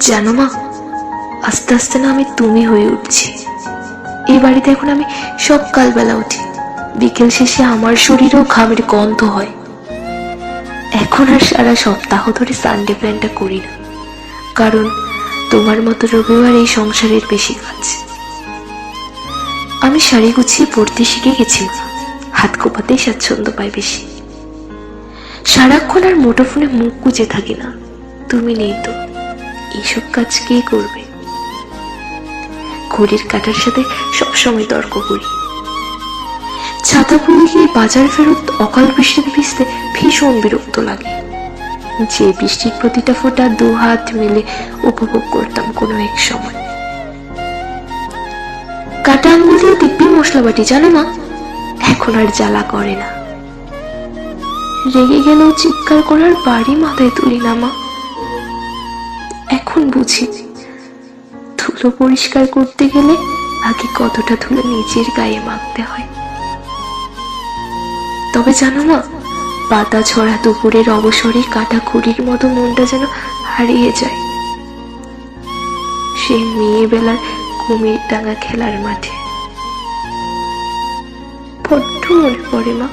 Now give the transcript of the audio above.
জানো মা, আস্তে আস্তে না আমি তুমি হয়ে উঠছি। এই বাড়িতে এখন আমি সকালবেলা উঠি, বিকেল শেষে আমার শরীরেও ঘামের গন্ধ হয়। এখন আর সারা সপ্তাহ ধরে সানডে প্ল্যানটা করি না, কারণ তোমার মতো রবিবার এই সংসারের বেশি কাজ। আমি শাড়ি গুছিয়ে পড়তে শিখে গেছি, হাত কোপাতেই স্বাচ্ছন্দ্য পাই বেশি। সারাক্ষণ আর মুঠোফোনে মুখ গুজে থাকি না, তুমি নেই তো এইসব কাজ কে করবে? ঘড়ির কাঁটার সাথে সবসময় তর্ক করি। ছাতা খুলে গিয়ে বাজার ফেরত অকাল বৃষ্টিতে ভিজতে ভীষণ বিরক্ত লাগে, যে বৃষ্টির প্রতিটা ফোঁটা দু হাত মিলে উপভোগ করতাম কোনো এক সময়। কাটা আঙুল দিয়ে দিব্যি মশলা বাটি, জানো মা, এখন আর জ্বালা করে না। রেগে গেলেও চিৎকার করার বাড়ি মাথায় তুলি না মা। এখন বুঝি ধুলো পরিষ্কার করতে গেলে আগে কতটা ধুলো নিজের গায়ে মাখতে হয়। তবে জানো মা, পাতা ছড়া দুপুরের অবসরে কাটা খুঁড়ির মতো মনটা যেন হারিয়ে যায় সেই মেয়ে বেলার কুমির ডাঙা খেলার মাঠে। বড্ড মনে পড়ে মা।